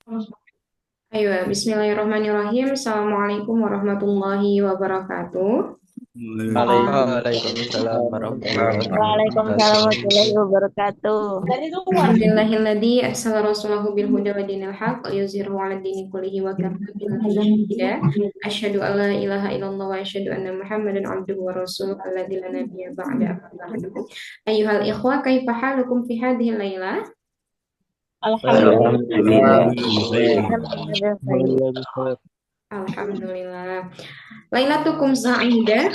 Ayo, bismillahirrahmanirrahim. Assalamualaikum warahmatullahi wabarakatuh. Waalaikumsalam warahmatullahi Waalaikumsalam wabarakatuh. warahmatullahi wabarakatuh. Alhamdulillahilladzi arsala rasulahu bil huda wa dinil haqq liyuzhirahu 'ala dini kullihi wa kafa billahi shahida. Asyhadu an la ilaha illallah wa asyhadu anna Muhammadan 'abduhu wa rasuluhu alladzi la nabiyya ba'da amma ba'du. Ayyuhal ikhwa, kaifa halukum fi hadhihi lailah? Alhamdulillah. Alhamdulillah. Alhamdulillah. Baik. Alhamdulillah Ustaz. Alhamdulillah. Lailatukum sa'idah.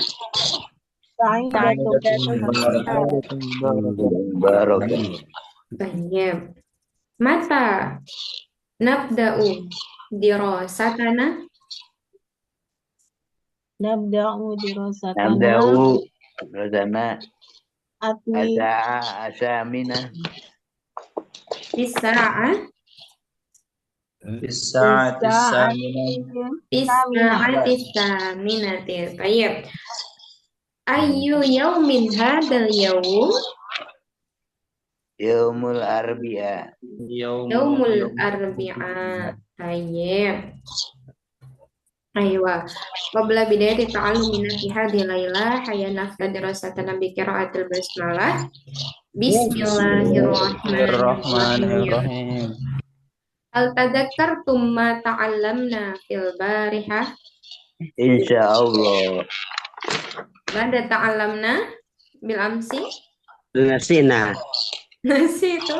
Sa'idatun mubarakat. Sa'adatun mubarakah. Tayyib. Mata nabda'u dirasatana. Nabda'u dirasatana نبدأ عندما atwi الثامنة Bisa'ah Bisa'ati sa'ati saminah. saminah. Bisa'ati Tayyib. Ayu yaumin hadal yaum. يوم الأربعاء Yaumul arbi'a. Tayyib. Aywa. Qabla bidayati ta'allumina fi hadhihi laila hayya nafta dirasatana bi qira'atil basmalah. Bismillahirrahmanirrahim. Bismillahirrahmanirrahim. Hal tadzakkartum ma ta'allamna fil barihah? إن شاء الله. Mada ta'allamna bil amsi? نسينا. Nasi itu.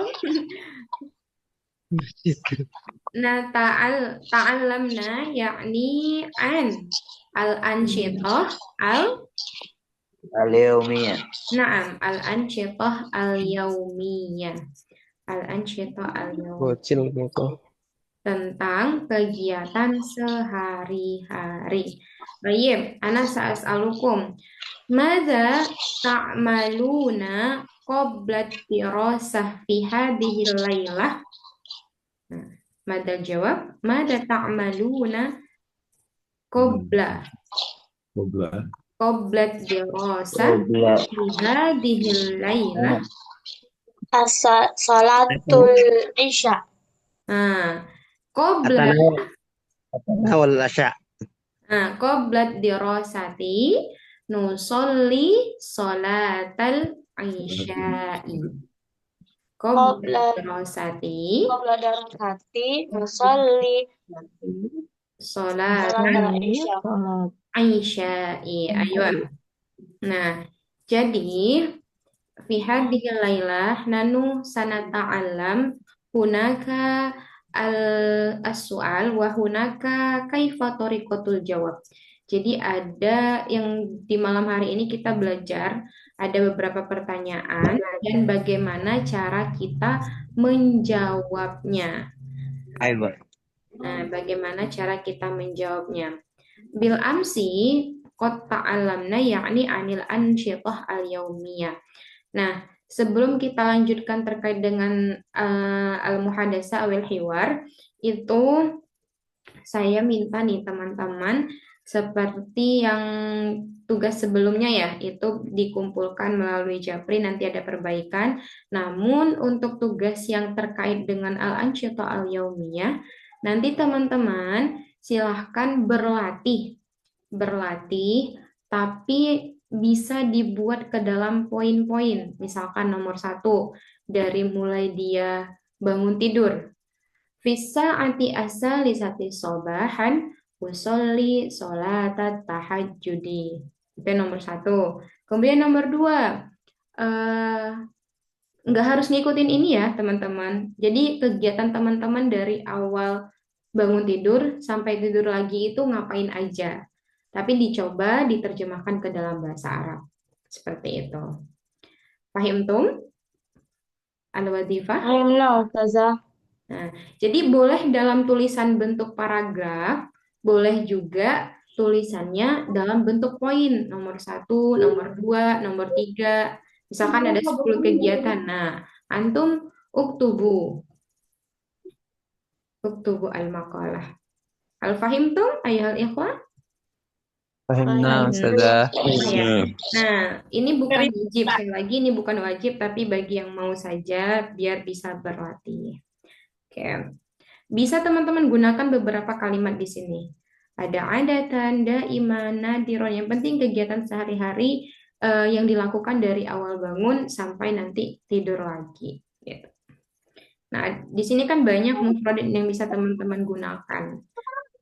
Nah, ta'allamna yakni al-ansyitah اليومية al-ansyitah al-yaumiyah. Al-ansyitah al-yaumiyah Bocil gitu. tentang kegiatan sehari-hari. Baik, ana sa'as'alukum. Madza ta'maluna qabla dirasah fi hadhihi lailah? Nah, madza jawab? Madza ta'maluna qabla qabla dirasah قبل fi hadhihi lailah? Salatul Isya. Nah, qabla أول العشاء. Qoblat dirasati nusolli sholatal isya'i. Qoblat dirasati Qabla darasati nusalli sholatal Isya. isya'i. Ayo. Nah, jadi fi hadhihi lailah nanu sanata'allam hunaka as-su'al wa hunaka kaifa tariqatul jawab. Jadi ada yang di malam hari ini kita belajar ada beberapa pertanyaan dan bagaimana cara kita menjawabnya. أيوة. Nah, bagaimana cara kita menjawabnya? Bil amsi qad ta'allamna yakni anil ansyitah al-yaumiyah. Nah, sebelum kita lanjutkan terkait dengan al-muhadasa awil hiwar, itu saya minta nih teman-teman seperti yang tugas sebelumnya ya, itu dikumpulkan melalui Japri, nanti ada perbaikan. Namun untuk tugas yang terkait dengan al-ansyitah al-yaumiyah, nanti teman-teman silahkan berlatih, tapi bisa dibuat ke dalam poin-poin. Misalkan nomor 1, dari mulai dia bangun tidur. Fisa anti asal lisati sobahan usolli sholatat tahajudi. Itu nomor 1. Kemudian nomor 2, nggak harus ngikutin ini ya teman-teman. Jadi kegiatan teman-teman dari awal bangun tidur sampai tidur lagi itu ngapain aja. Tapi dicoba diterjemahkan ke dalam bahasa Arab. Seperti itu. Fahim tum? Al-wadifah? Alhamdulillah, Ustazah. Nah, jadi boleh dalam tulisan bentuk paragraf, boleh juga tulisannya dalam bentuk poin. Nomor 1, nomor 2, nomor 3. Misalkan ada 10 kegiatan. Nah, antum uktubu al-maqalah. Al-fahimtum ayuhal ikhwah? Fahimna Ustazah. Ya. Nah, ini bukan wajib. Sekali lagi ini bukan wajib, tapi bagi yang mau saja biar bisa berlatih. Oke. Bisa teman-teman gunakan beberapa kalimat di sini. Ada adatan, daiman, nadiron. Yang penting kegiatan sehari-hari yang dilakukan dari awal bangun sampai nanti tidur lagi. Gitu. Nah, di sini kan banyak mufrad yang bisa teman-teman gunakan.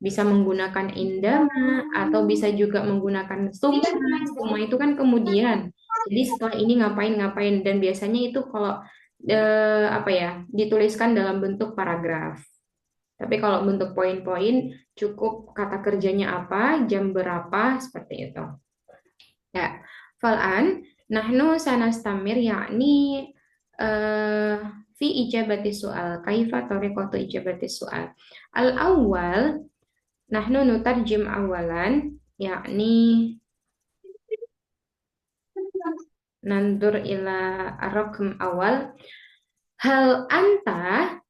Bisa menggunakan indama atau bisa juga menggunakan summa. Summa itu kan kemudian. Jadi setelah ini ngapain-ngapain dan biasanya itu kalau apa ya dituliskan dalam bentuk paragraf. Tapi kalau bentuk poin-poin cukup kata kerjanya apa, jam berapa seperti itu. Ya, fal'an nahnu sanastamir yakni eh, fi ijabati soal. Kaifa tariqatu ijabati soal. Al-awwal nahnu nutarjim awalan yakni nandur ila rakam awal hal anta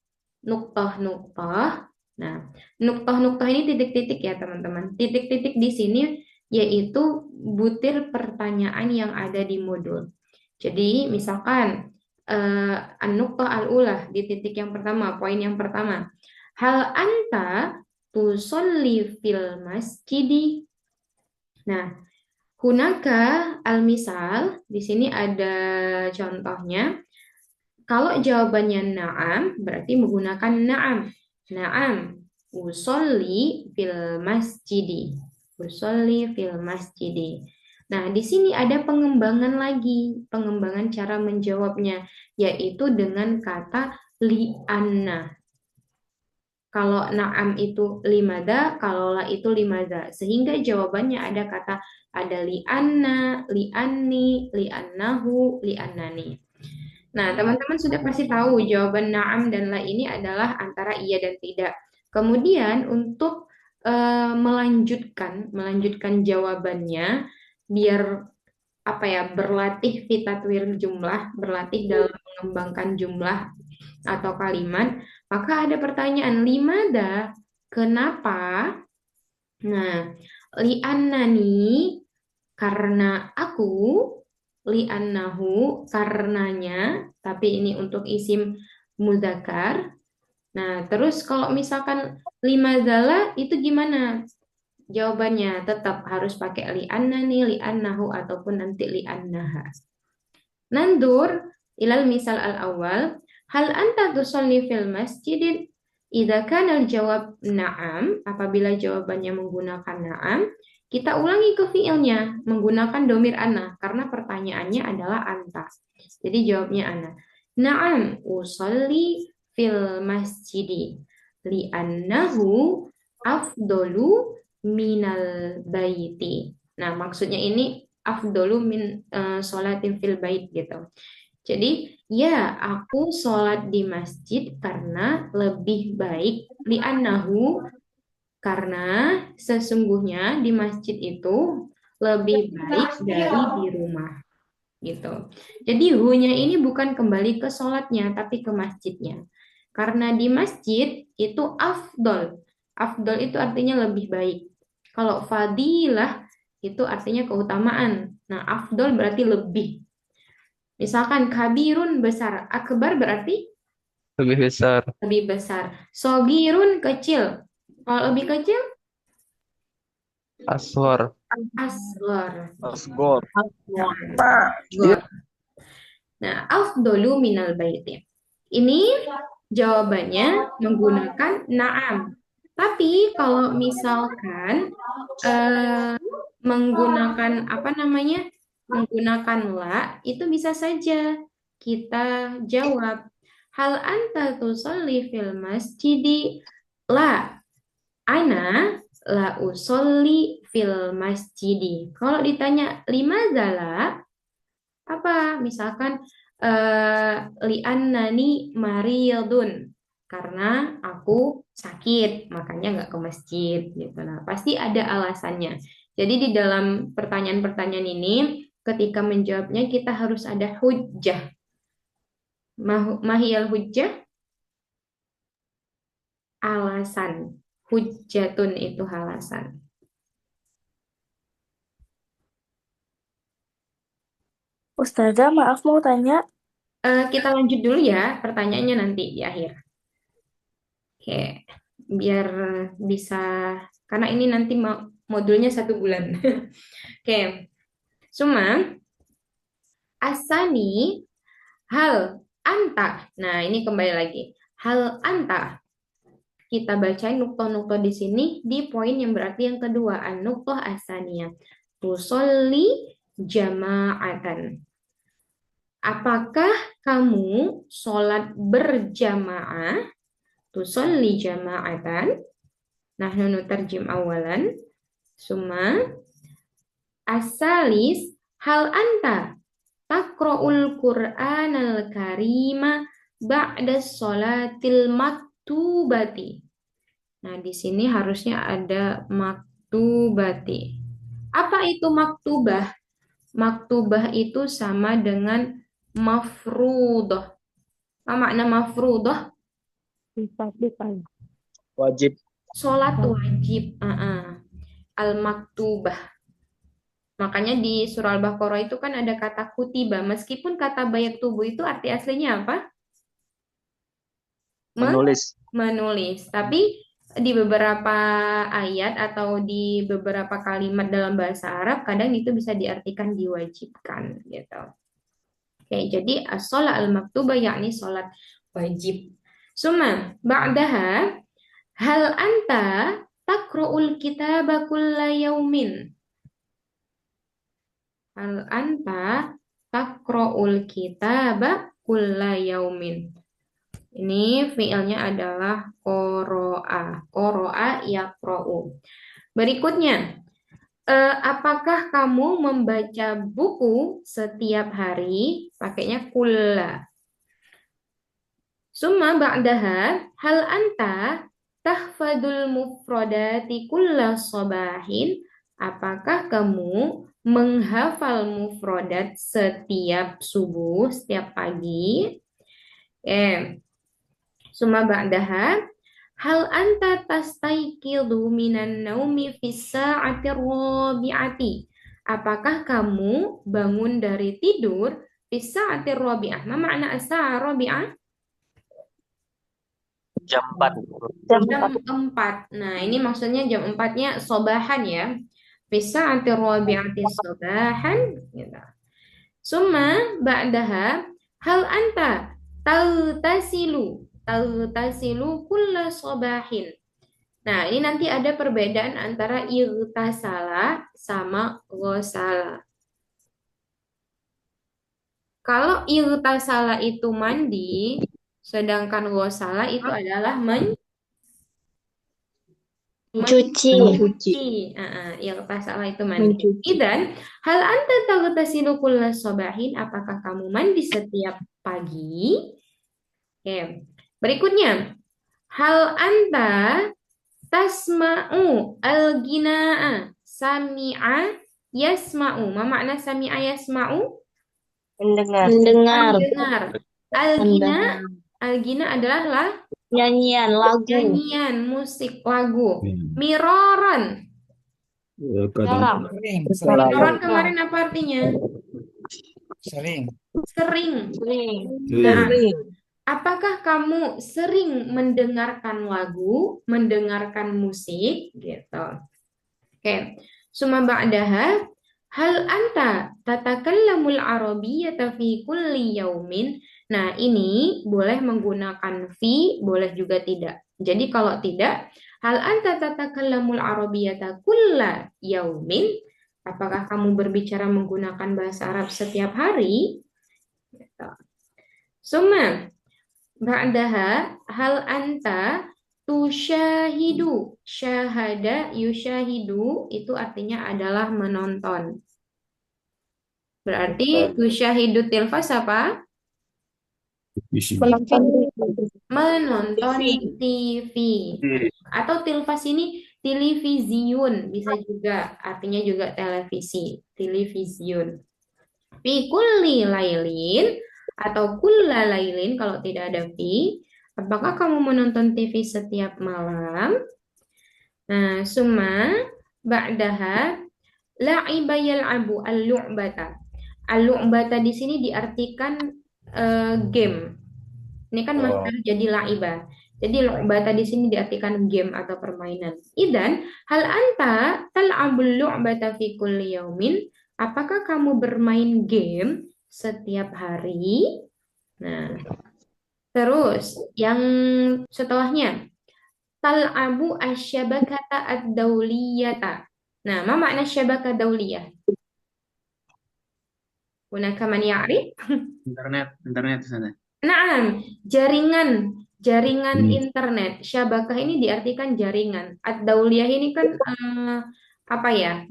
nuktah-nuktah. Nah, nuktah-nuktah ini titik-titik ya teman-teman. Titik-titik di sini yaitu butir pertanyaan yang ada di modul. Jadi misalkan an-nuktah al-ulah di titik yang pertama, poin yang pertama. Hal anta tusolli fil masjidi. Nah, hunaka al-misal, di sini ada contohnya. Kalau jawabannya na'am, berarti menggunakan na'am. Na'am, usolli fil masjidi. Usolli fil masjidi. Nah, di sini ada pengembangan lagi, pengembangan cara menjawabnya, yaitu dengan kata li'anna. Kalau na'am itu limada, kalau la itu limada. Sehingga jawabannya ada li'anna, li'anni, li'annahu, li'annani. Nah, teman-teman sudah pasti tahu jawaban na'am dan la ini adalah antara iya dan tidak. Kemudian untuk melanjutkan jawabannya biar apa ya berlatih fitatwir jumlah, berlatih dalam mengembangkan jumlah atau kalimat, maka ada pertanyaan limada, kenapa? Nah, li'annani karena aku, li'annahu karenanya, tapi ini untuk isim mudzakkar. Nah, terus kalau misalkan limadzala itu gimana? Jawabannya tetap harus pakai li'annani, li'annahu ataupun nanti li'annaha. Nandur ilal misal al-awwal, hal anta tusalli fil masjid? Idza kana al-jawab na'am, apabila jawabannya menggunakan na'am, kita ulangi ke fiilnya menggunakan domir ana karena pertanyaannya adalah anta. Jadi jawabnya ana. Na'am usalli fil masjidi li'annahu afdolu minal baiti. Nah, maksudnya ini afdolu min sholatin fil bait gitu. Jadi, ya aku sholat di masjid karena lebih baik li'annahu karena sesungguhnya di masjid itu lebih baik dari di rumah gitu. Jadi hu-nya ini bukan kembali ke sholatnya tapi ke masjidnya. Karena di masjid itu afdol. Afdol itu artinya lebih baik. Kalau fadilah itu artinya keutamaan. Nah, afdol berarti lebih. Misalkan kabirun besar, akbar berarti Lebih besar. lebih besar. Sogirun kecil. Kalau lebih kecil, Aswar. asgor. Asgor. Asgor. Nah, afdolu minal baiti. Ini jawabannya menggunakan na'am. Tapi kalau misalkan menggunakan apa namanya? Menggunakan la, itu bisa saja kita jawab hal anta tusalli fil masjidi la ana la usolli fil masjidi. Kalau ditanya lima zala apa? Misalkan li'annani mariyadun karena aku sakit, makanya nggak ke masjid gitu. Nah, pasti ada alasannya. Jadi di dalam pertanyaan-pertanyaan ini ketika menjawabnya kita harus ada hujjah. Mahiyal hujjah alasan. Hujjatun itu alasan. Ustazah, maaf mau tanya. Kita lanjut dulu ya pertanyaannya nanti di akhir. Oke, biar bisa, karena ini nanti modulnya 1 bulan. Oke, Suma, asani, hal, anta. Nah, ini kembali lagi. Hal anta. Kita bacain nuktoh-nuktoh di sini di poin yang berarti yang kedua. An-nuktoh asaniyah. Tusolli jama'atan. Apakah kamu sholat berjamaah? Tusolli jama'atan. Nahnu nutarjim awalan. Summa asalis hal anta taqra'ul Qur'anal karima ba'da sholatil maktubati. Nah, di sini harusnya ada maktubati. Apa itu maktubah? Maktubah itu sama dengan mafruḍah. Apa makna mafruḍah? Wajib. Sholat wajib. Al-maktubah. Makanya di surah Al-Baqarah itu kan ada kata kutiba. Meskipun kata bayat tubuh itu arti aslinya apa? Menulis. Menulis. Tapi di beberapa ayat atau di beberapa kalimat dalam bahasa Arab kadang itu bisa diartikan diwajibkan gitu. Oke, jadi as-shalah al-maktubah yakni sholat wajib. Suma ba'daha hal anta taqra'ul kitaba kulla yaumin. Hal anta taqra'ul kitaba kulla yaumin. Ini fiilnya adalah qoro'a. Qoro'a yaqra'u. Berikutnya, apakah kamu membaca buku setiap hari? Pakainya kulla. Summa ba'daha hal anta tahfadul mufradati kulla sabahin? Apakah kamu menghafal mufradat setiap subuh, setiap pagi? Summa ba'daha hal anta tastaiqidu minan naumi fis sa'atir rabi'ati. Apakah kamu bangun dari tidur fis sa'atir rabi'ah? Ma makna as-sa'ah rabi'ah? Jam 4. Jam 4. Nah, ini maksudnya jam 4-nya sobahan ya. Fis sa'atir rabi'ati sobahan gitu. Summa ba'daha hal anta taghtasilu kulla sabahin. Nah, ini nanti ada perbedaan antara ightasala sama ghasala. Kalau ightasala itu mandi, sedangkan ghasala itu adalah Mencuci. Ightasala itu mandi. Idan, hal anta taghtasilu kulla sabahin? Apakah kamu mandi setiap pagi? Oke. Berikutnya, hal anta tasma'u al-gina'a sami'a yasma'u. Ma makna sami'a yasma'u? Mendengar. Mendengar. Al-gina adalah Nyanyian, lagu. nyanyian, musik, lagu. Miroron. Garam. Miroron kemarin apa artinya? Sering. Sering. Sering. Nah, apakah kamu sering mendengarkan lagu, mendengarkan musik, gitu? Oke. Summa ba'daha hal anta tatakallamul arabiyyata fi kulli yaumin. Nah, ini boleh menggunakan fi, boleh juga tidak. Jadi kalau tidak, hal anta tatakallamul arabiyyata kulla yaumin. Apakah kamu berbicara menggunakan bahasa Arab setiap hari? Gitu. Summa ba'daha hal anta tusyahidu. Syahada yusyahidu itu artinya adalah menonton. Berarti tusyahidu tilfas apa? Menonton TV. Atau tilfas ini televisiun bisa juga, artinya juga televisi, televisiun. Fi kulli lailin atau kulla lailin kalau tidak ada fi. Apakah kamu menonton TV setiap malam? Nah, summa ba'daha la'iba yal'abu al-lu'bata. Al-lu'bata di sini diartikan game. Ini kan masdar jadi la'iba. Jadi lu'bata di sini diartikan game atau permainan. Idan, hal anta tal'abul lu'bata fi kulli yaumin? Apakah kamu bermain game setiap hari? Nah, terus yang setelahnya, tal'abu asyabakata ad-dauliyata. Nah, ma makna syabakah dauliyah? Hunaka man ya'rif? internet sana. Naam, jaringan internet. Syabakah ini diartikan jaringan. Ad-dauliyah ini kan apa ya?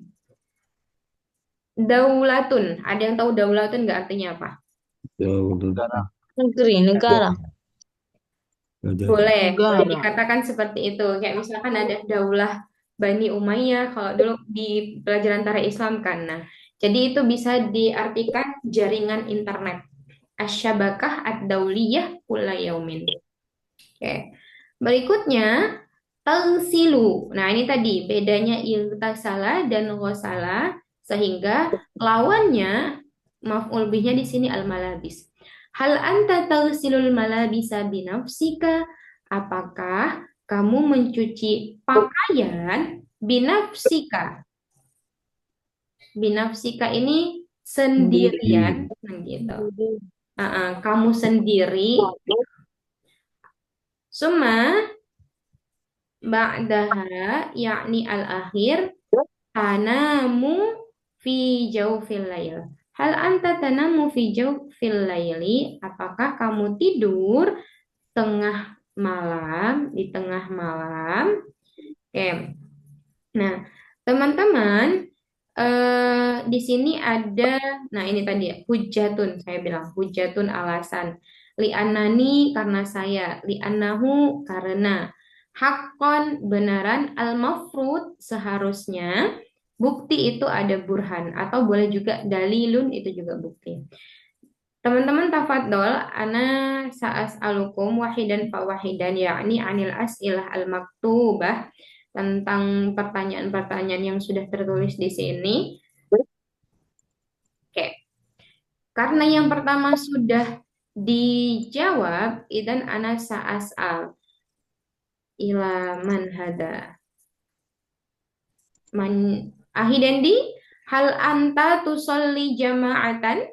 Daulatun. Ada yang tahu daulatun nggak artinya apa? Negara. Boleh Negara. dikatakan seperti itu. Kayak misalkan ada Daulah Bani Umayyah kalau dulu di pelajaran tarikh Islam kan. Nah, jadi itu bisa diartikan jaringan internet. Asyabakah ad-dauliyah kulla yaumin. Oke. Berikutnya tagsilu. Nah, ini tadi bedanya iltasala dan ghasala sehingga lawannya maf'ul bihnya di sini al-malabis. Hal anta tagsilul malabisa binafsika? Apakah kamu mencuci pakaian binafsika? Binafsika ini sendirian, nah gitu. Kamu sendiri. Summa ba'daha yakni al-akhir tanamu fi jawfil lail. Hal anta tanamu fi jawfil laili? Apakah kamu tidur tengah malam, di tengah malam? Oke. Nah, teman-teman, di sini ada, nah ini tadi ya, hujatun, saya bilang hujatun alasan. Li'annani karena saya, li'annahu karena, hakon benaran, al-mafrud seharusnya, bukti itu ada burhan, atau boleh juga dalilun itu juga bukti. Teman-teman tafadhol, ana sa'as'alukum wahidan fa wahidan yakni anil as'ilah al-maktubah tentang pertanyaan-pertanyaan yang sudah tertulis di sini. Oke. Karena yang pertama sudah dijawab, idan ana sa'as'al ila man hada. Man ahidendi hal anta tusolli jama'atan?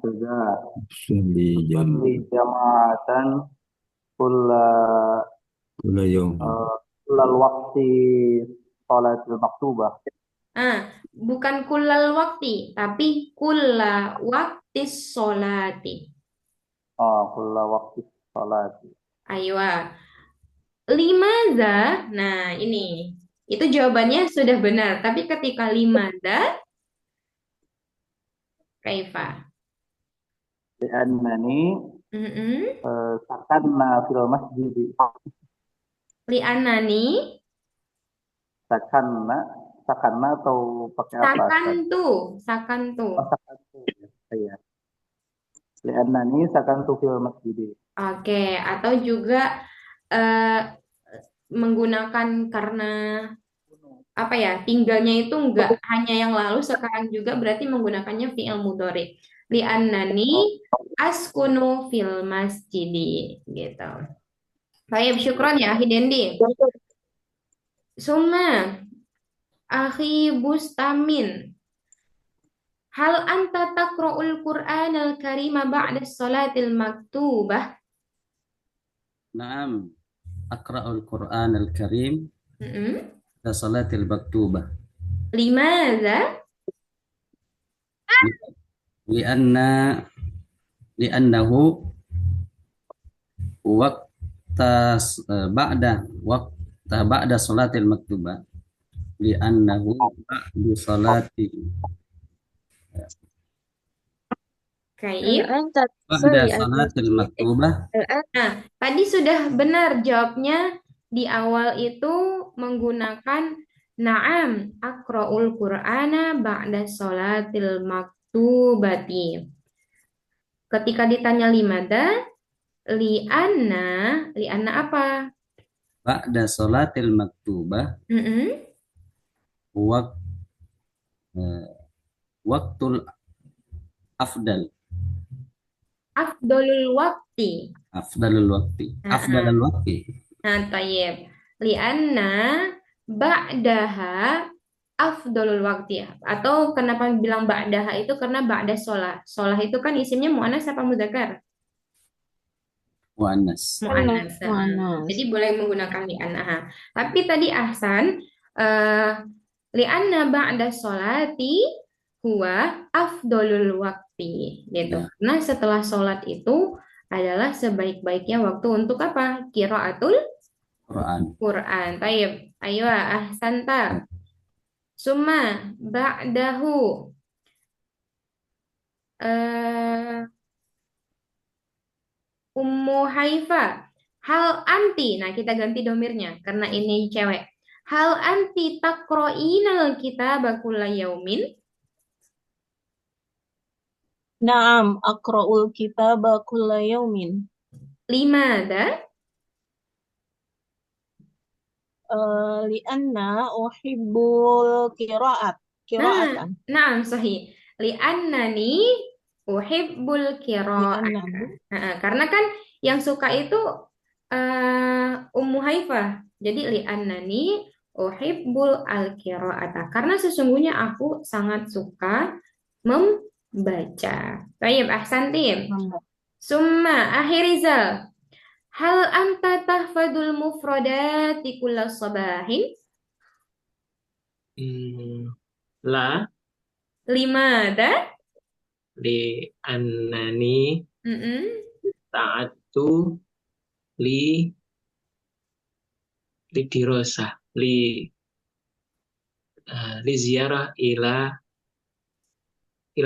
Sudah Di jam di jama'atan kulla yom. kullal waqti salatul maktubah. Bukan kullal wakti, tapi kulla waktis solati. Kulla waqti salat. Aywa. Limadha, nah ini. Itu jawabannya sudah benar. Tapi ketika limadha, kaifa? Li'annani Mm-mm. sakanna fil masjid. Li'anani, Sakanna atau pakai apa? sakantu. Sakantu. Iya. Li'annani sakantu fil masjid. Oke, atau juga eh, menggunakan karena apa ya, tinggalnya itu enggak hanya yang lalu, sekarang juga berarti menggunakannya fi'il mudhari. Li'annani askunu fil masjidi gitu. Baik, syukron ya, Akhi Dendi. Suma, Akhi Bustamin. Hal anta taqra'ul Qur'an al-Karima ba'da salatil maktubah? Naam, aqra'ul Qur'an al-Karim Mm-mm. da salatil maktubah. Limadha? Li'annahu ba'da salatil maktubah. Li'annahu ba'da salati Kaif. ba'da salatil maktubah. Nah, tadi sudah benar jawabnya di awal itu menggunakan na'am aqra'ul Qur'ana ba'da sholatil maktubati. Ketika ditanya limada, li'anna apa? Ba'da salatil maktubah Mm-mm. waktul afdal. afdolul wakti. Afdalul waqti. Afdalul waqti. Nah, tayyib. Lianna ba'daha afdolul waktu ya. Atau kenapa bilang ba'daha itu karena ba'da sholah. Sholah itu kan isimnya mu'annas apa mudzakkar? Muannas. Mu'annas. Mu'annas. Jadi boleh menggunakan li'anna. Tapi tadi Ahsan, li'anna ba'da sholati huwa afdolul waktu gitu. Ya. Nah, setelah sholat itu adalah sebaik-baiknya waktu untuk apa? Qiraatul Quran. Quran. Tayyib. Ayo ahsanta. Summa ba'dahu eh Ummu Haifa. Hal anti. Nah, kita ganti domirnya karena ini cewek. Hal anti taqra'inal kitaba kulla yaumin? Naam, aqra'ul kitaba kulla yaumin. Limada? Lianna uhibbul qira'atan. Nah, sahih. Li'annani uhibbul qira'ah. Karena kan yang suka itu Ummu Haifah. Jadi li'annani uhibbul al-qira'ata. Karena sesungguhnya aku sangat suka membaca. Baik, ahsantim. Summa akhirizal. Hal anta tahfadul mufradati kulla sabahin? La Limada? li annani Mm-mm. ta'attu li dirosah li ziarah ila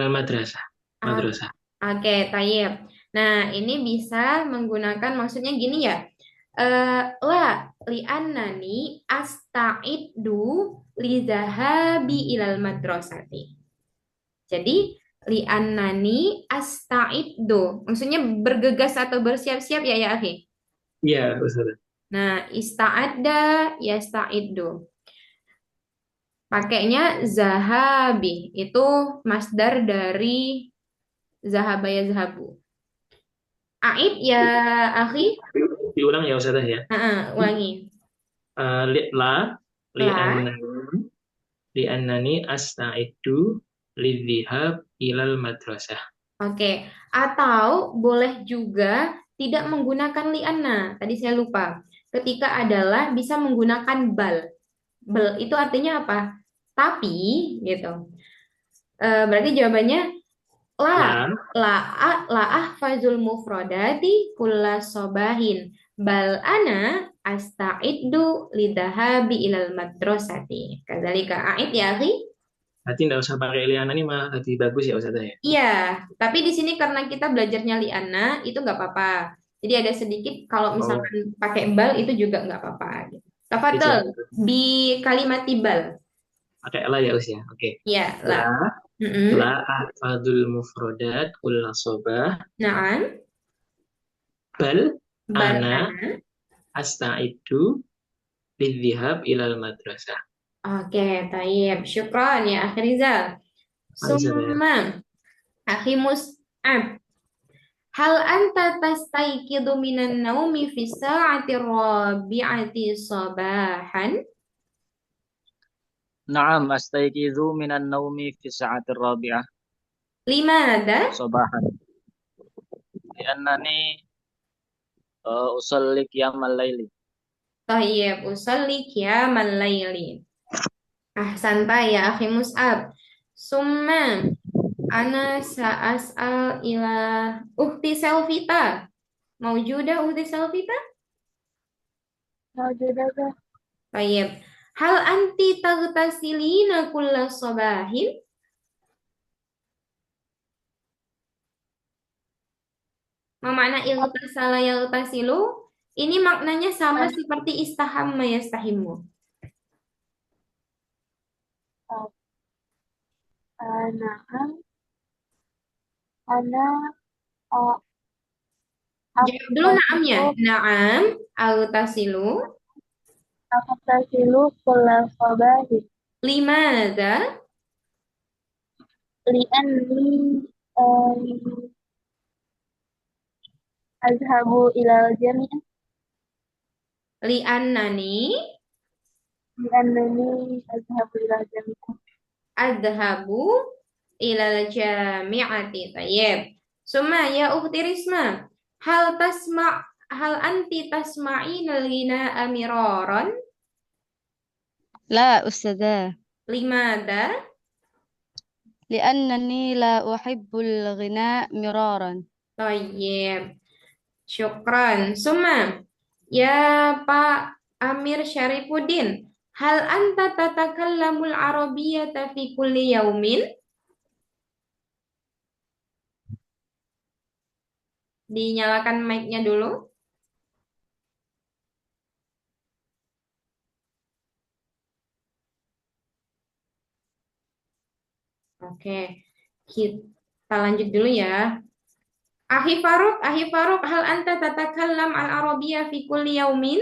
madrasah. Oke, tayyib. Nah, ini bisa menggunakan maksudnya gini ya. La li'annani asta'iddu li zahabi ilal madrasati. Jadi li'annani asta'iddu. Maksudnya bergegas atau bersiap-siap ya ya, akhi. Iya, Ustaz. Nah, ista'adda yasta'iddu. Pakainya zahabi. Itu masdar dari zahaba ya zahabu. Aid ya akhi. Diulang ya Ustaz ya. Ulangi. La li'annani asta'iddu lidzihab ilal madrasah. Oke, atau boleh juga tidak menggunakan li'anna. Tadi saya lupa. Ketika adalah bisa menggunakan bal. Bal itu artinya apa? Tapi gitu. Berarti jawabannya la ahfazul mufradati kulla sobahin bal ana asta'iddu lidhahabi ilal madrasati. Kadzalika a'id ya akhi. Berarti nggak usah pakai liana ini malah lebih bagus ya Ustaz ya. Iya, tapi di sini karena kita belajarnya li'anna itu nggak apa-apa. Jadi ada sedikit kalau misalkan pakai bal itu juga nggak apa-apa. Tafadhol bi kalimati bal. Pakai la ya Ustaz ya. Oke. Iya, la. La ahfadul mufradat kulla sobah. Naam. Bal ana asta'iddu lidzihab ilal madrasah. Oke, tayyib. Syukran ya, Akhi Rizal. Summa, Akhi Mus'ab. Hal anta tastayqidu minan naumi fi sa'ati rabi'ati sabahan? Naam, astayqizu minan naumi fi sa'atir rabi'ah Limada? sabahan. Liannani usalli qiyamal laili. Tayyib, usalli qiyamal laili. Ahsanta ya akhi Mus'ab. Summa ana sa'as'al ila ukhti Selvita. Maujudah ukhti Selvita? Maujudah. Tayyib. Hal anti taghtasilina kulla sabahin? Ma makna ightasala yaghtasilu? Ini maknanya sama seperti istahamma yastahimu. Naam. Ana Jawab dulu naamnya. Naam, aghtasilu. Aghtasilu kulla sabahin. Limadha? Li'anni Azhabu ilal jami' Li'annani li'annani azhabu ilal jami'. adhabu ilal jami'ati. Tayyib. Summa ya ukhti Risma. Hal anti tasma'inal ghina'a miraran? لا أستاذة Limada? لأنني لا أحب الغناء مرارا. Tayyib. Syukran. Summa ya Pak Amir Syarifuddin. Hal anta tatakallamul arabiyyata fi kulli yaumin? Dinyalakan mic-nya dulu. Oke, kita lanjut dulu ya. Ahi Faruk, hal anta tatakallam al-arabiyyah fi kulli yaumin?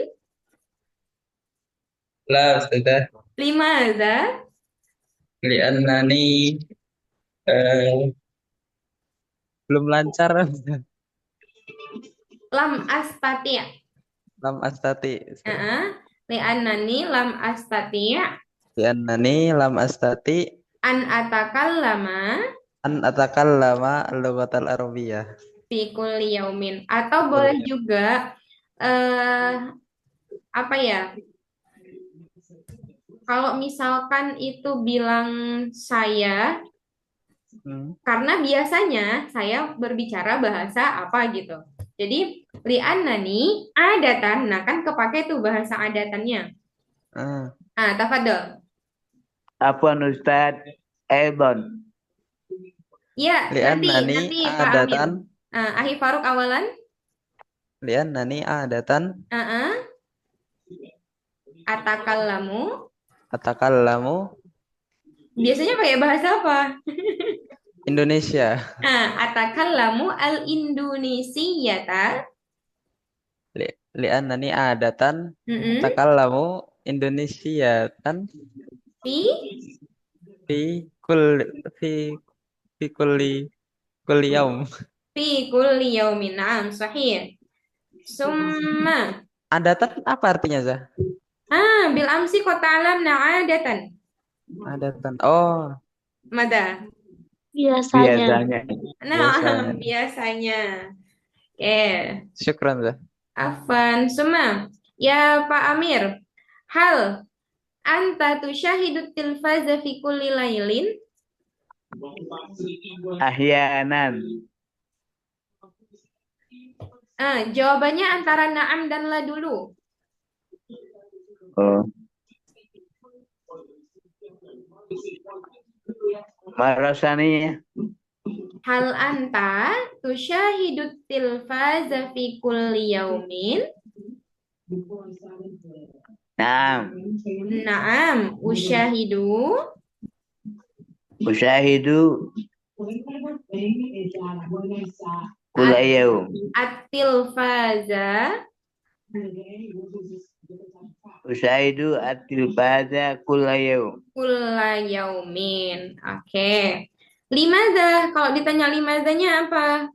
لا أستاذة Limadha? لأنني belum lancar. Lam astati'. Lam astati. Li'annani lam astati' Li'annani lam astati an atakallama an atakallama al-lughatal arabiyyah. fi kulli yaumin. Atau boleh juga apa ya? Kalau misalkan itu bilang saya, karena biasanya saya berbicara bahasa apa gitu. Jadi li'annani adatan, nah kan kepake tuh bahasa adatannya. Tafadhol. Afwan Ustaz, Eidon. Ya, nanti Pak adatan. Amir. Ahi Faruk awalan. Li'annani adatan. Atakallamu. Biasanya pakai bahasa apa? Indonesia. Atakallamu al-Indonesiyata. Li'annani adatan. Atakallamu Indonesiatan. Fi kulli yaum. Fi kulli yaumin. Naam, sahih. Summa. Adatan apa artinya, Zah? Bil amsi kota alam adatan. Adatan. Oh. Mada. Biasanya. Nah, biasanya. Oke. Syukran, Zah. Afan. Summa. Ya Pak Amir. Hal anta tusyahidut tilfaza fi kulli lailin? Ahyanan. Jawabannya antara na'am dan la dulu. Marasani. Hal anta tusyahidut tilfaza fi kulli yaumin? Naam, usyahidu kulla yaum. At-tilfaza Usyahidu at-tilfaza kulla yaum. Kulla yaumin. Oke. Limadha, kalau ditanya limadhanya apa?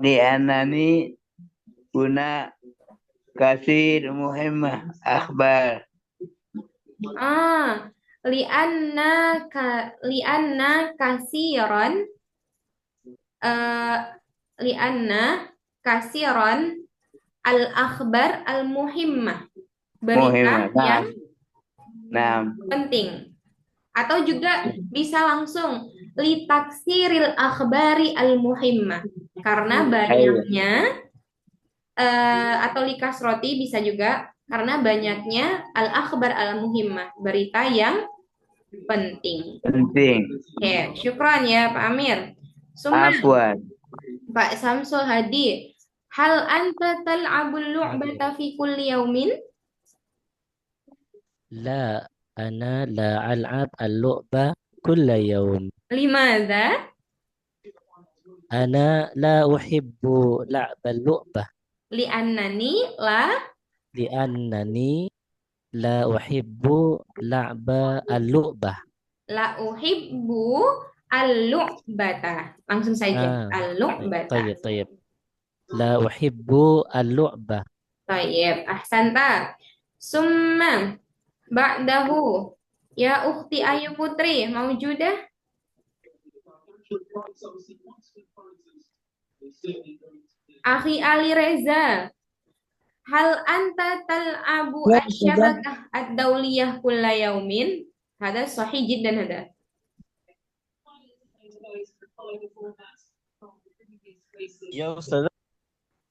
Li'annani guna kasir muhimmah akhbar. Li'anna kasiran al-akhbar al-muhimmah. Berita yang penting. Atau juga bisa langsung litaksiril akhbari al-muhimmah. Karena banyaknya atau likasroti bisa juga karena banyaknya al-akhbar al-muhimmah, berita yang penting. Oke, syukran ya Pak Amir. Afwan. Pak Samsul Hadi, hal anta tal'abul lu'bata fi kulli yaumin? لا أنا لا ألعب اللعبة كل يوم. Limadha? أنا لا أحب لعب اللعبة. Li'annani لا أحب لعب اللعبة. La uhibbu Al-lu'bata. Langsung saja. Al-lu'bata. طيب طيب لا أحب اللعبة. Tayyib. Ahsanta. Summa ba'dahu. Ya ukhti Ayu Putri, maujudah? Akhi Ali Reza. Hal anta tal'abu Ya, asy-syabakah ad-dawliyah kulla yaumin? Hada sahih jiddan hada. Ya Ustazah.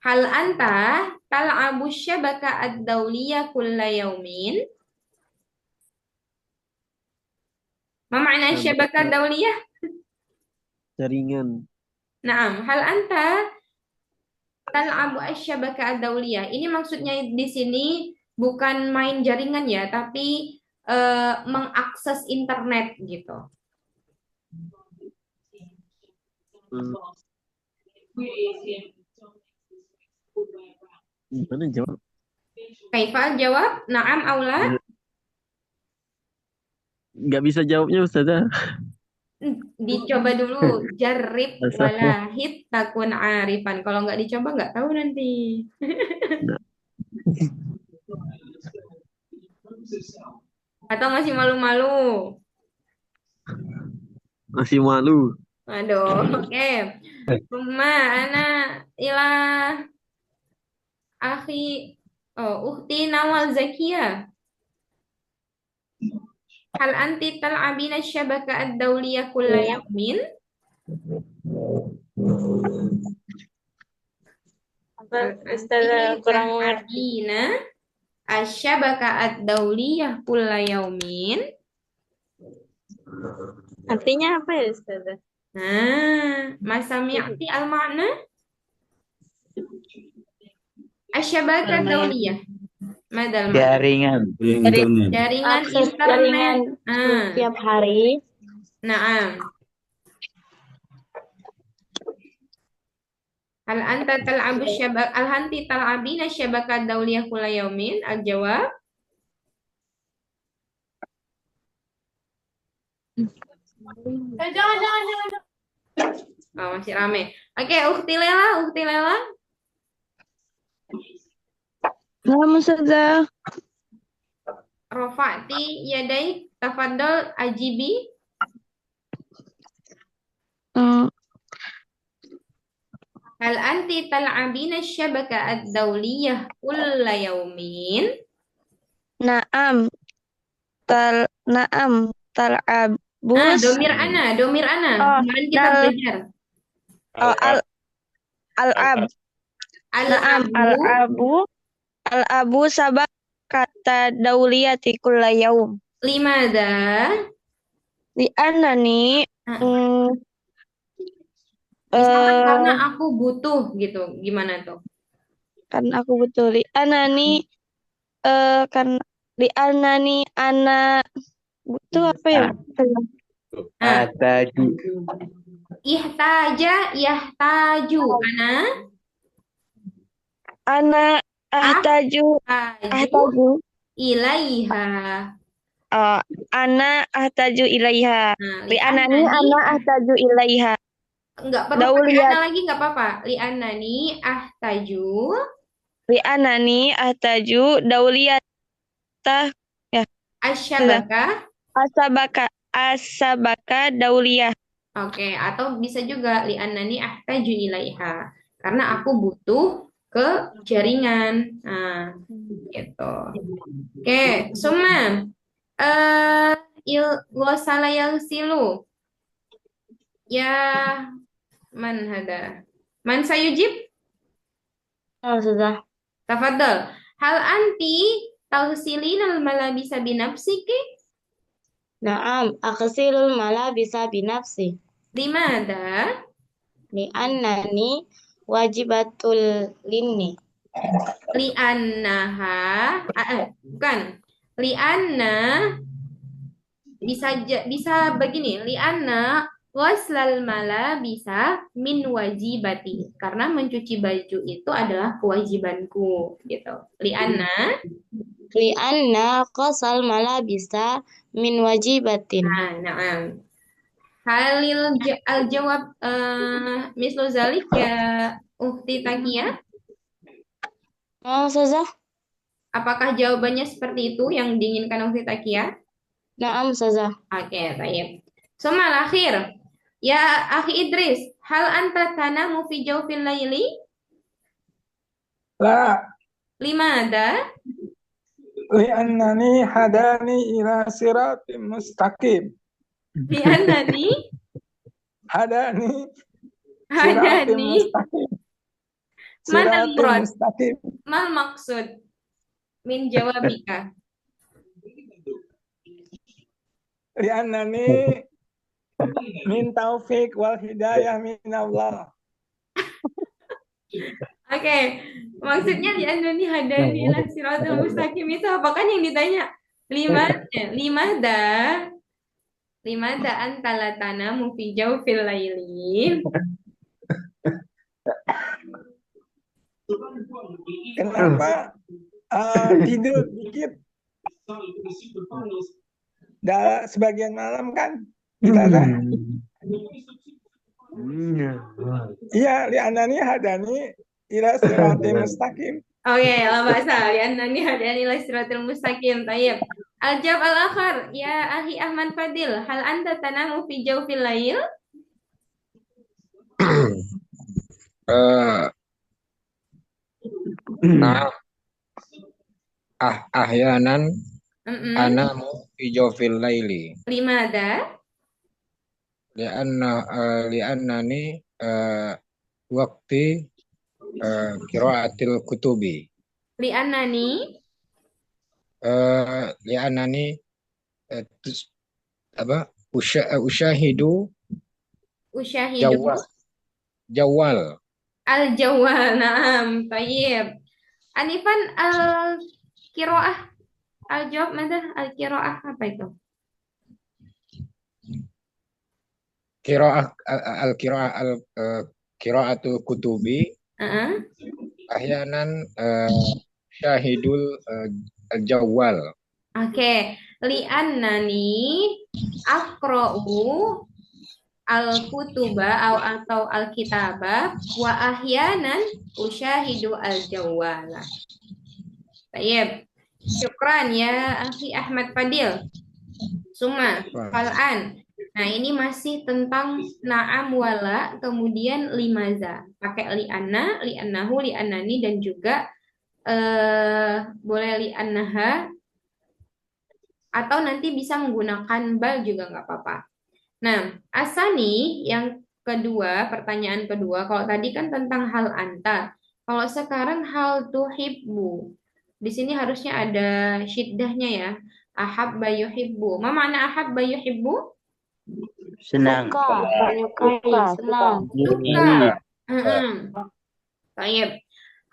Hal anta tal'abu syabaka ad-dawliyah kulla yaumin? Ma makna syabaka ad-dawliyah? Jaringan. Naam, hal anta tal'abu asy-syabaka ad-dawliyah. Ini maksudnya di sini bukan main jaringan ya, tapi mengakses internet gitu. Gimana jawab? Kaifal jawab? Naam aula? Nggak bisa jawabnya Ustazah. Dicoba dulu, jarib walahid takun arifan. Kalau nggak dicoba nggak tahu nanti. Atau masih malu-malu? Masih malu. Aduh, oke. Rumah anak ilah akhi ukhti Nawal Zakia. Hal anti tal'abina syabaka ad-dawliyah kulla yaumin? Ustazah kurang mengerti. Tal'abina asyabaka ad-dawliyah kulla yaumin? Artinya apa ya Ustazah? Masa mi'ti al-ma'na? Asyabaka ad-dawliyah. Madal ma'na. Jaringan. Internet. Jaringan Akses internet. jaringan setiap hari. Naam. Hal anta tal'abu syabak al hanti tal'abina syabaka ad-dawliyah kulla yaumin? Al-jawab. Jangan. Oh, masih rame. Oke, Ukhti Lela. Naam Ustazah. Rofa'ti yadai tafadhol ajibi. Hal anti tal'abina syabaka ad-dawliyah kulla yaumin? Naam. Tal'abus. Domir ana. Kemarin kita belajar. Al-ab. Naam. Al-abu sabak kata dauliyati kulla yaum. Limada? Li'annani Misalkan karena aku butuh gitu. Gimana tuh? karena aku butuh li'annani karena li'annani ana butuh apa ya? Ataju. Yahtaju. Ana ahtaju ilaiha. Ana ahtaju ilaiha. Li'annani ana ahtaju ilaiha. Enggak perlu pakai ana lagi, enggak apa-apa. Li'annani ahtaju dauliyata ya. Asabaka dauliyah. Oke, atau bisa juga li'annani ahtaju ilaiha. Karena aku butuh ke jaringan. Nah, gitu. Oke, Suma. Wasala silu. Ya, man hada. Man sayujib? Sudah. Tafadhal. Hal anti tausilinal malabisa binafsiki? Naam, aghsilul malabisa binafsi. Limada? Li'annani wajibatul linni. Bukan. Li'anna bisa begini. Li'anna waslal malabisa min wajibati. Karena mencuci baju itu adalah kewajibanku gitu. Li'anna qasal malabisa min wajibatin. Na'am. Al-jawab mislu zalik ya Ukti Takia. Ustazah. Apakah jawabannya seperti itu yang diinginkan Ukti Takia? Naam, Ustazah. Oke, baik. Somal akhir. Ya akhi Idris, hal anta tanamu fi jawfil laili? لا Limada? لأنني هداني إلى صراط مستقيم Li'annani هداني صراط hadani مستقيم mana صراط murad? مستقيم Mal maksud min jawabika? لأنني من توفيق والهداية من الله. Oke, maksudnya li'annani hadani ila siratal mustaqim itu apa kan yang ditanya? Limada anta la tanamu fi jawfil laili? Kenapa tidur dikit sebagian malam kan? Iya, li'anani hadani ila siratal mustaqim. Oke, la ba'sa li'annani hadani ila siratal mustaqim. Tayyib. Al-jawab al-akhar, ya akhi Ahmad Fadil, hal anta tanamu fi jawfil lail? Nah, ahyanan Mm-mm. anamu fi jawfil laili Limada? li'annani waqti qiraatil kutubi Li'annani li'annani usyahidu usyahidu jawal al-jawal. Naam, tayyib. Anifan al-qiraah. Al-jawab mana? Al-qiraah apa itu? qiraatul kutubi ahyanan syahidul jawal. Oke, li'annani aqra'u al-kutuba atau al-kitaba wa ahyanan usyahidu al-jawala. Baik. Syukran ya akhi Ahmad Fadil. Suma, fal'an. Nah, ini masih tentang na'am wala, kemudian limaza. Pakai li'anna, li'annahu, li'annani, dan juga boleh li'annaha, atau nanti bisa menggunakan bal juga nggak apa-apa. Nah, asani yang kedua, pertanyaan kedua, kalau tadi kan tentang hal anta. Kalau sekarang hal tuhibbu. Di sini harusnya ada syiddahnya ya. Ahabba yuhibbu. Ma makna ahabba yuhibbu? Senang. Menyukai, senang. Suka. Baik.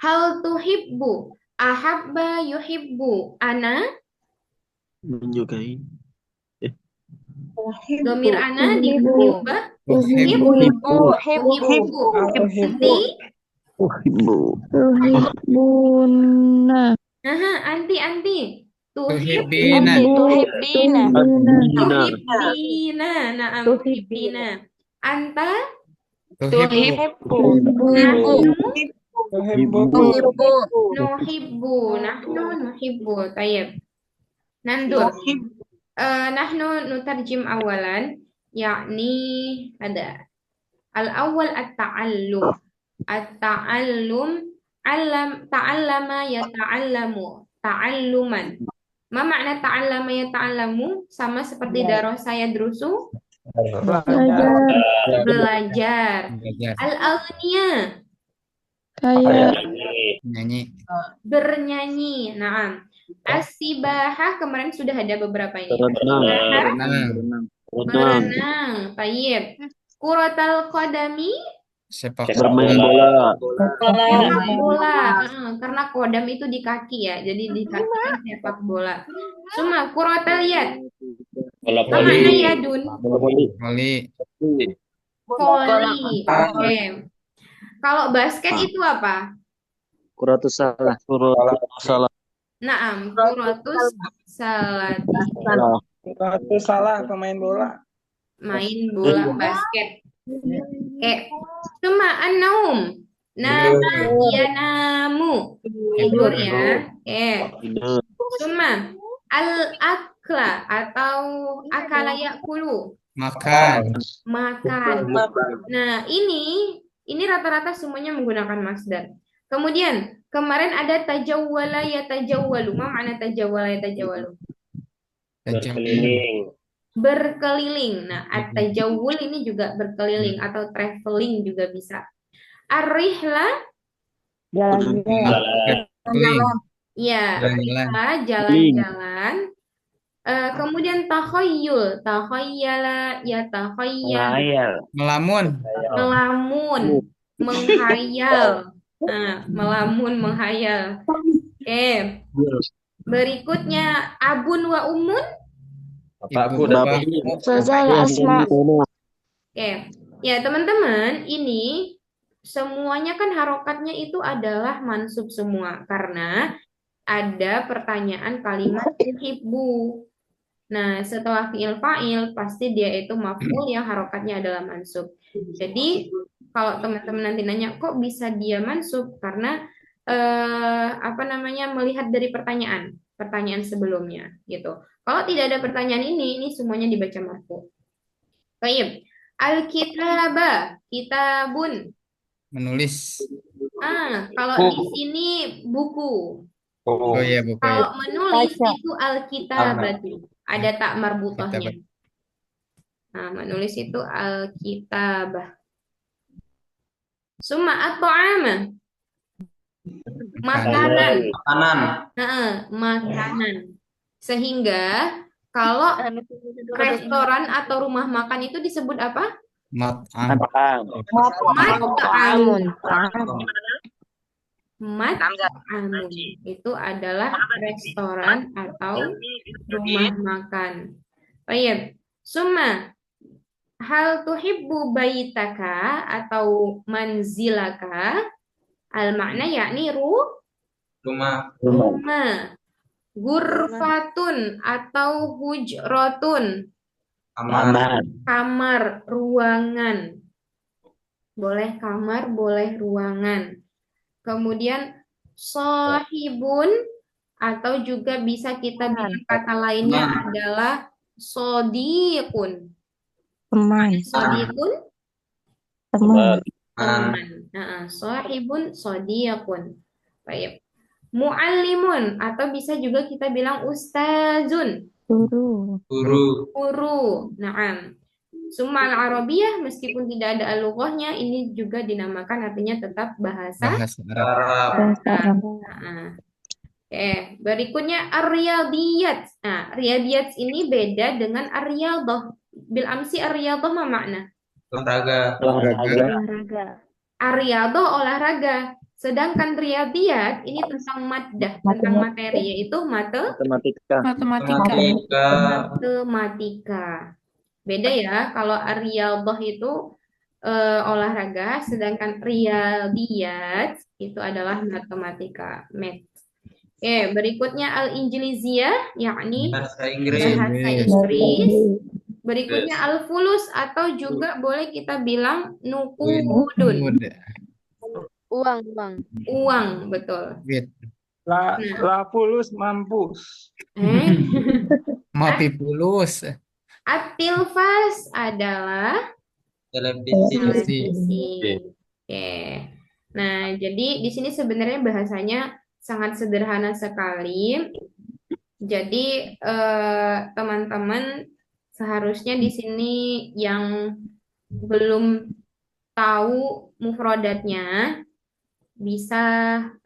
Hal tuhibbu. Ahabba yuhibbu. Ana? Menyukai. Domir ana diubah. Uhibbu. Anti? Tuhibbuna. Anti. Tuhibbina. Tuhibbina. Tuhibbina. Na'am. Tuhibbina. Anta? Tuhibbu. Nuhibbu. Nahnu nuhibbu. Tayyib. Nandur. Nahnu nutarjim awalan. Yakni ada. Al-awwal at-ta'allum. At-ta'allum. Ta'allama yata'allamu. Ta'alluman. Ma makna ta'allama yata'allamu? Sama seperti darasa yadrusu. Belajar. Al-aghniya. Kayak Nyanyi. Bernyanyi. Naam. As-sibahah kemarin sudah ada beberapa ini. Berenang. Tayyib. Kuratal qadami. Sepak Bermain bola. Sepak bola. Karena kodam itu di kaki ya. Jadi di kaki kan sepak bola. Suma kuratal yad. Mana yadun? voli. Voli. Oke. Kalau basket itu apa? Kuratus salah. Naam, kuratus salati. Itu salah pemain bola. main bola basket. Oke. Summa an-naum. Nama yanamu. Tidur ya. Oke. Summa al-akla atau akala yakulu. Makan. Makan. Nah, ini rata-rata semuanya menggunakan masdar. Kemudian, kemarin ada tajawwala yatajawwalu. Ma makna tajawwala yatajawwalu? Berkeliling. Berkeliling. Nah, at-tajawwul ini juga berkeliling atau traveling juga bisa. Ar-rihla Berkeliling. ya, Jalan-jalan. bisa jalan-jalan. Kemudian takhayyul, takhayyala ya takhayyal. Melamun. Melamun, menghayal. Nah, melamun, menghayal. Oke. Berikutnya abun wa ummun. Bapakku Ibu, dan bapak. Ustazah al-asma. Oke. Ya, teman-teman, ini semuanya kan harokatnya itu adalah mansub semua karena ada pertanyaan kalimat tuhibbu. Nah, setelah fiil fa'il pasti dia itu maf'ul yang harokatnya adalah mansub. Jadi, kalau teman-teman nanti nanya kok bisa dia mansub karena melihat dari pertanyaan sebelumnya gitu. Kalau tidak ada pertanyaan ini semuanya dibaca marfu. Baik. Al-kitaba, kitabun. Menulis. Kalau di sini buku. Oh iya, buku. Kalau menulis itu al-kitabatu. Ada tak marbutohnya. Nah, menulis itu al-kitabah. Summa at-ta'ama. Makanan. Makanan. Sehingga kalau restoran atau rumah makan itu disebut apa? Mat'am. Mat'amun. Itu adalah restoran atau rumah makan. Baik. Summa hal tuhibbu baitaka atau manzilaka al makna yakni rumah. Gurfatun atau hujratun kamar, ruangan. Boleh kamar, boleh ruangan. Kemudian sahibun atau juga bisa kita bilang kata lainnya adalah sodiqun. Teman. Sodiqun Teman. Sahibun sodiqun. Baik. Muallimun atau bisa juga kita bilang ustazun. Guru. Naam. Summa al-arabiyah meskipun tidak ada al-lughahnya ini juga dinamakan artinya tetap bahasa Arab. Oke, berikutnya ar-riyadiyat. Nah, riyadiyat ini beda dengan ar-riyadah. Bil amsi ar-riyadah ma makna? Olahraga. Ar-riyadah olahraga. Sedangkan riyadiyat ini tentang maddah, tentang materi yaitu matematika. Beda ya, kalau ar-riyadah itu olahraga, sedangkan riyadiyat itu adalah matematika, math. Oke, berikutnya al-injiliziyah, yakni bahasa Inggris. Berikutnya al-fulus atau juga boleh kita bilang nukudun. Uang, betul. La fulus mampus. Mapi pulus. At-tilfas adalah televisi. Oke. Nah, jadi di sini sebenarnya bahasanya sangat sederhana sekali. Jadi teman-teman seharusnya di sini yang belum tahu mufrodatnya bisa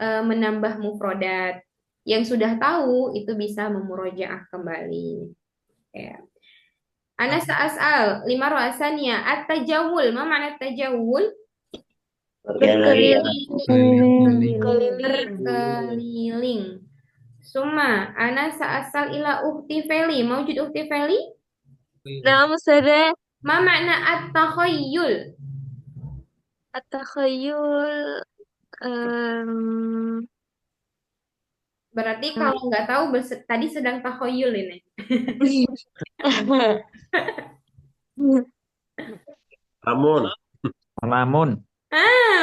menambah mufrodat. Yang sudah tahu itu bisa memurojaah kembali. Ya. Ana sa'as'al lima ro'asannya at-tajawul. Ma makna tajawul? Berkeliling. Summa ana sa'as'al ila ukhti Feli. Maujud ukhti Feli? Naam, Ustazah. Ma makna at-takhayyul? At-takhayyul. Berarti kalau nggak tahu tadi sedang takhayyul ini. Amun. Melamun.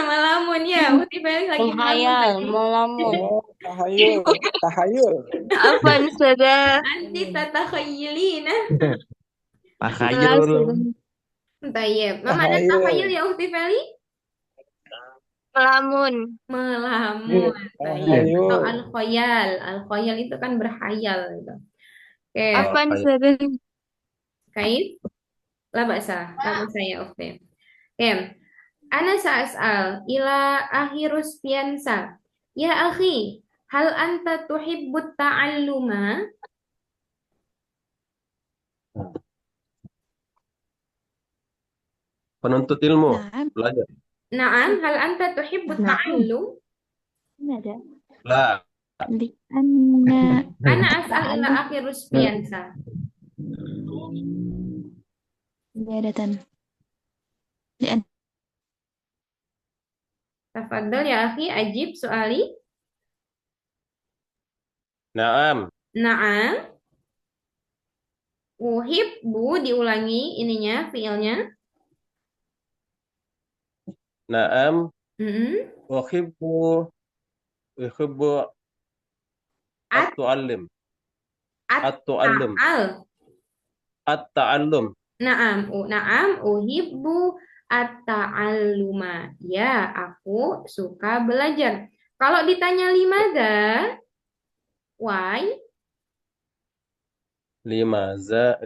Melamun ya. Ukti Felix lagi melamun Menghayal, tadi. melamun. Oh, tahayul, tahayul. Afwan, Ustazah. Anti tatakhayilina. Takhayul. Tayyib. Mana takhayul ya Ukti Felix? Melamun. Melamun. Tayyib. Atau Tahayul. al-khayal. Al-khayal itu kan berhayal gitu. Oke. Afwan, Ustazah. Kaif? La ba'sa. La ba'sa ya Ukti. Oke. Ana sa'as'al ila akhirus piansa. Ya akhi, hal anta tuhibbut ta'alluma? Penuntut ilmu. Belajar. Naam, hal anta tuhibbut ta'allum? La. Ana as'al ila akhirus piansa. Tafadhal ya akhi, ajib soali. Naam. Naam. Uhibbu diulangi ininya, fiilnya. Naam. Mm-mm. Uhibbu at-tu'allim. At-tu'allum. At-ta'allum. Naam, naam, uhibbu at-ta'alluma. Ya, aku suka belajar. Kalau ditanya limadha, why? Limaza,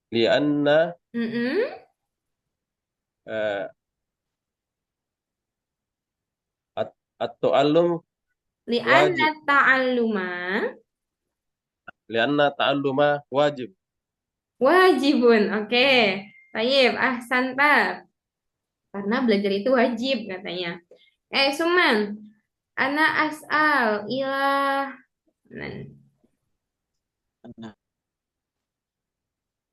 lianna Mm-mm. at-tu'allum Lianna ta'alluma ta'alluma wajib. wajibun. Oke. Tayyib, ahsanta. Karena belajar itu wajib katanya. Suman. Ana as'al ilah.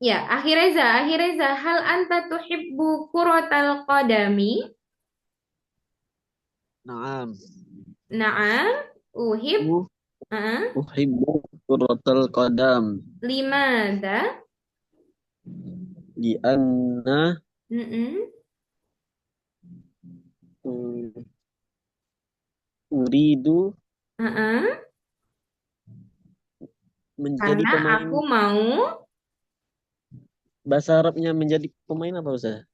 Ya, akhireza, hal anta tuhibbu kuratal qadami? Naam. Naam, uhib. Uhibbu kuratal qadam. Limada? Lianna uridu menjadi Karena pemain. aku mau. Bahasa Arabnya menjadi pemain apa Ustaz?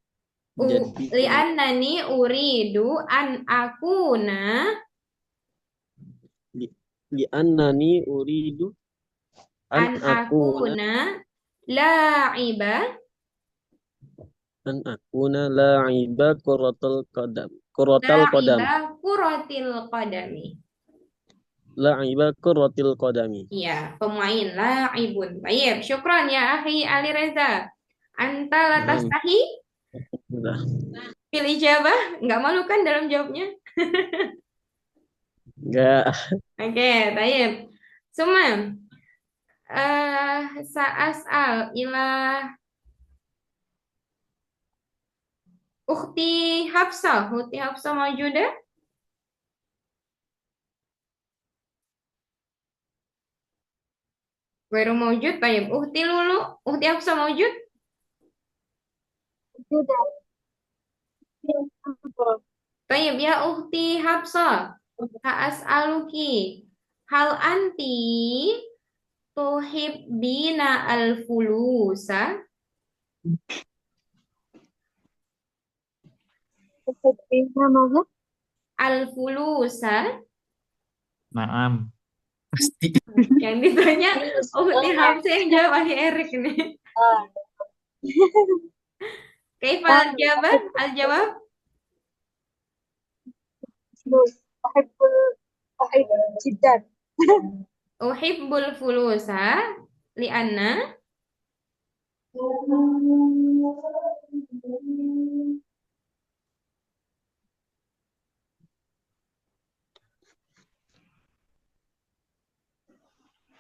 Li'annani uridu an akuna. Li'annani uridu An akuna la'iba. An akuna la'iba kuratal qadam. Kuratal qadam. La'iba kuratil qadami. La'iba kuratil qadami. Iya, pemain la'ibun. Baik, syukran ya akhi Ali Reza. Anta la tastahi? Pilih ijabah? Nggak malu kan dalam jawabnya? Enggak. Oke, baik. Suma. Sa'as'al ila Ukhti Hafsah. Ukhti Hafsah maujudah? Ghairu maujud, baik. Ukhti Lulu, Ukhti Hafsah maujud? Baik, ya Ukhti Hafsah. Ha'as'aluki. Hal anti tuhibbina al-fulusa? Al-fulusa? Naam. Pasti. Yang ditanya Ukhti Hafsah yang jawab ahli Erik nih. Kaifal jawab? Al-jawab? Uhibbul fulusa li'anna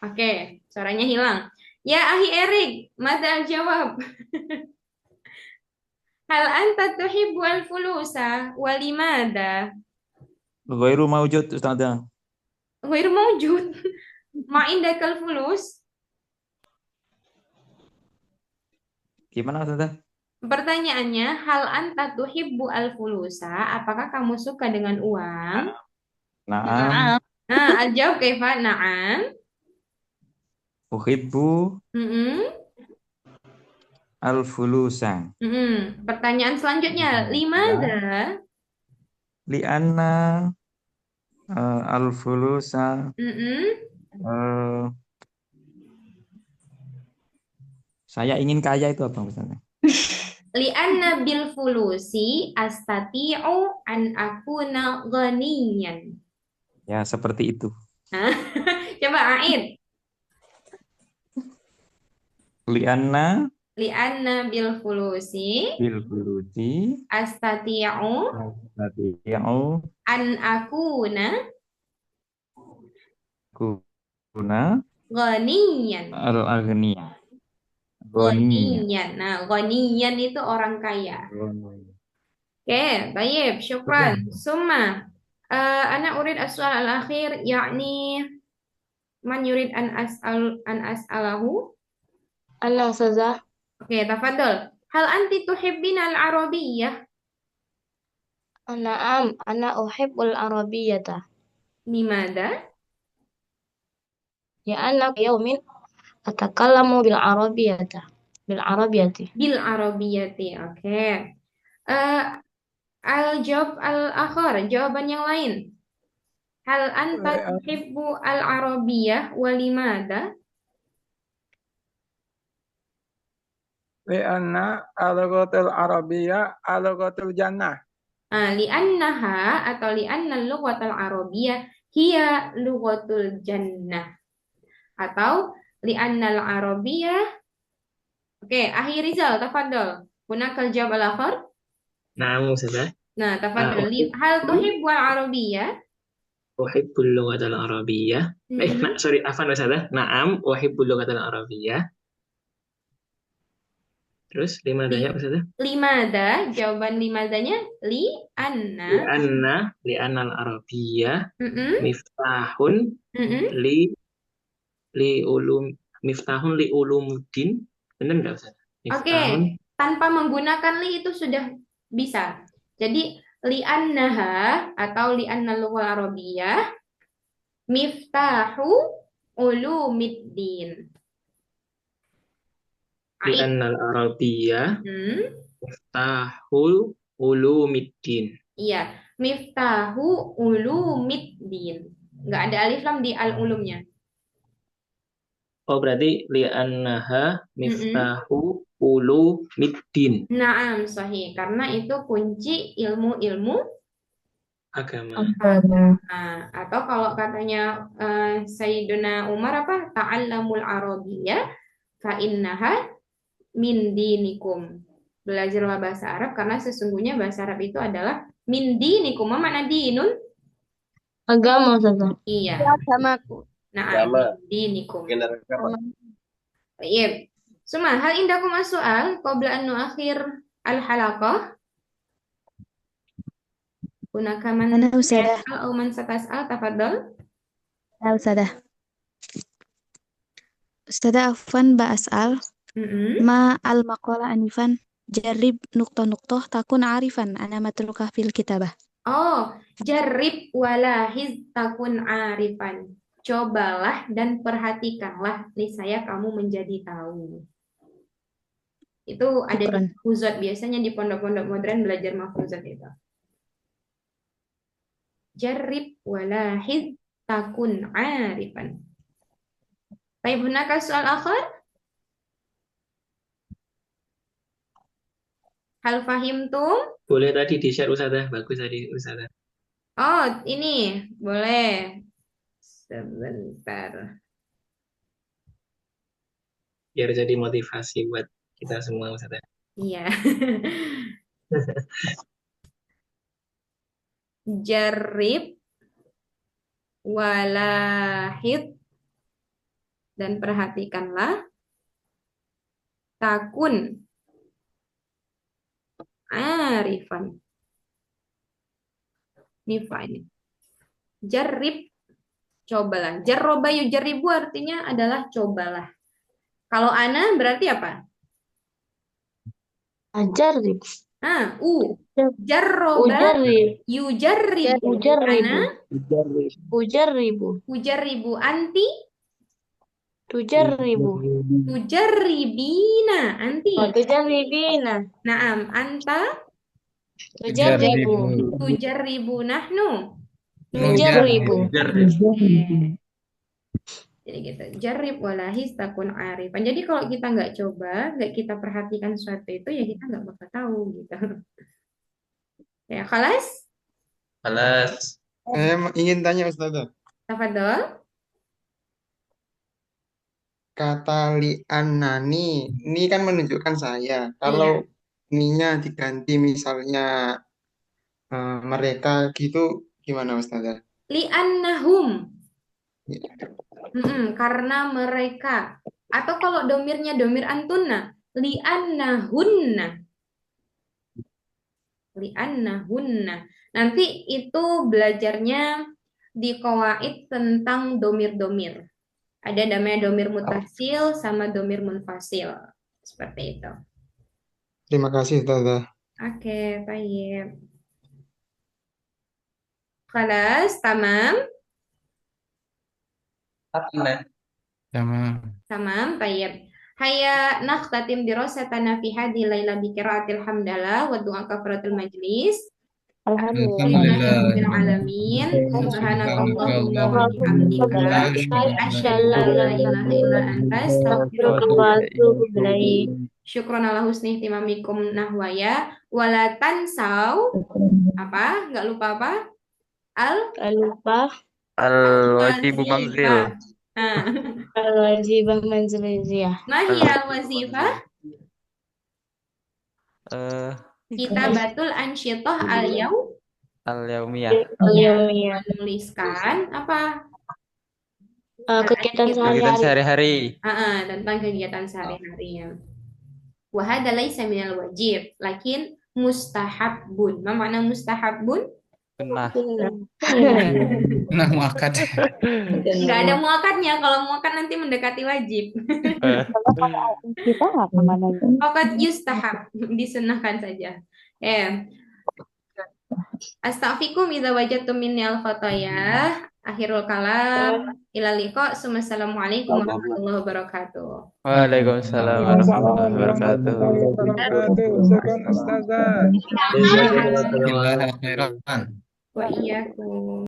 Oke, suaranya hilang. Ya ahi Erik, mada jawab. Hal anta tuhibbu al-fulusa walimada? Ghairu maujud Ustazah. Ghairu maujud. Ma indakal fulus? Gimana Ustazah? Pertanyaannya, hal anta tuhibbu al-fulusa? Apakah kamu suka dengan uang? Naam. Nah, al-jawab kaifa? Na'am. Uhibbu Mm-mm. al-fulusa. Pertanyaan selanjutnya, limadha? Lianna al-fulusa saya ingin kaya itu apa misalnya? Li'anna bil fulusi astati'u an akuna ghaniyan. Ya, seperti itu. Coba Aid. Lianna Bil fulusi astati'u an akuna ghaniyan. al-aghniya. Ghaniyan. Nah, ghaniyan itu orang kaya. Oke, baik, syukran. Summa, ana urid as-sual al-akhir, yakni man yurid an as'alahu? Ana Ustazah. Oke, tafadhol. Hal anti tuhibbina al-arabiyyah? Na'am, ana uhibbul arabiyyata. Limada? Ya ana yaumin atakallamu bil arabiyyata. Bil arabiyyati. Bil arabiyyati. Oke. Al-jawab al-akhar, jawaban yang lain. Hal anta tuhibbu al-arabiyyah wa limada? Lianna al-lughatul arabiyyah al-lughatul jannah. Li'annaha atau li'anna al-lughatul arabiyyah hiya lughatul jannah. Atau li'anna al-arabiyyah. Oke, Akhir Rizal, tafadhol. Hunakal jawab al-akhar? Naam Ustazah. Nah, tafadhol. Hal tuhibbu al-arabiyyah? Uhibbul lughatal arabiyyah. Sorry, afwan Ustazah. Naam, uhibbul lughatal arabiyyah. Terus limadanya Ustazah? Limada, jawaban limadanya li'anna al-arabiyyah miftahun miftahun li ulumuddin. Benar enggak Ustazah? Oke, tanpa menggunakan li itu sudah bisa. Jadi li'annaha atau li'annal lughal arabiyyah miftahu ulumiddin. Li'annal arabiyyah miftahul ulumiddin. Iya, miftahu ulumiddin. Enggak ada alif lam di al-ulumnya. Oh, berarti li'annaha miftahu ulumiddin. Naam, sahih. Karena itu kunci ilmu-ilmu agama. Nah, atau kalau katanya Sayyiduna Umar apa? Ta'allamul arabiyyah fa innaha min dinikum. Belajar bahasa Arab karena sesungguhnya bahasa Arab itu adalah min dinikum. Apa makna dinun? Agama Ustazah. Iya. Agamaku. Nah, Agama. dinikum. Agama. Iya. Suma, hal indakum as-su'al qabla an nu'akhir al-halaqah? Hunaka man Ana Ustazah. atau man satas'al, tafadhol. Ya Ustazah. Ustazah afwan ba'as'al. Ma al-maqala anifan jarib nuktoh takun arifan ana matrukah fil kitabah. Oh, jarib walahiz takun arifan. Cobalah dan perhatikanlah, niscaya kamu menjadi tahu. Itu ada di mahfuzat, biasanya di pondok-pondok modern belajar mahfuzat itu. Jarib walahiz takun arifan. Baik, hunaka soal akhir? Hal fahimtum? Boleh tadi di-share Ustazah, bagus tadi Ustazah. Oh, ini boleh. Sebentar. Biar jadi motivasi buat kita semua Ustazah. Iya. Jarib walahid dan perhatikanlah takun arifan. Ini jarib, cobalah. Jarroba yujaribu artinya adalah cobalah. Kalau ana berarti apa? Ajarib. Jarroba Ujarib. yujarribu. Ujarribu. Ana Ujarribu. ujarribu. Anti Tujarribu. tujarribina. Anti Tujarribina. Naam. Anta Tujarribu. tujarribu. Nahnu Nujarribu. Jadi gitu. Jarib walahis takun arifan. Jadi kalau kita nggak coba, nggak kita perhatikan sesuatu itu, ya kita nggak bakal tahu gitu. Ya, khalas? Alas. Saya ingin tanya Ustazah. Tafadhol. Kata li'annani, ini kan menunjukkan saya. Iya. Kalau ininya diganti misalnya mereka gitu, gimana Ustazah? Li'annahum. Karena mereka. Atau kalau domirnya domir antunna, li'annahunna. Li'annahunna. Nanti itu belajarnya di qawaid tentang domir-domir. Ada namanya domir mutasil sama domir munfasil. Seperti itu. Terima kasih Ustazah. Oke, baik. Khalas, tamam. Tamam, baik. Hayya nakhtatim dirasatana fi hadhihi laila bi qiraatil hamdalah wa du'a kafaratul majlis. Alhamdulillahirabbil alamin. Subhanakallahumma wa bihamdika asyhadu an la ilaha illa anta astaghfiruka wa atubu ilaik. Syukran ala husni ihtimamikum nahwaya wala tansau apa? Enggak lupa apa? Lupa. Al-wajibu manzil. Al-wajibah manziliyah. Mahiyal wazifah Eh, kitabatul ansyitah al-yaum al-yaumiyah. Al-yaumiyah. menuliskan apa? Kegiatan Kegiatan sehari-hari. sehari-hari. Tentang kegiatan sehari-harinya. Wa hadza laisa minal wajib, lakin mustahabun. Ma makna mustahabun? Sunnah. Nah, muakkad. Enggak ada muakatnya. Kalau muakat nanti mendekati wajib. Kita nggak kemana Fakat yustahab, disunahkan saja. Astaghfirukum idza wajadtum minni al-khataya. Akhirul kalam. Ila liqa. Assalamualaikum warahmatullahi wabarakatuh. Waalaikumsalam warahmatullahi wabarakatuh. Syukran Ustazah. Bismillahirrahmanirrahim. Wa iyyakum.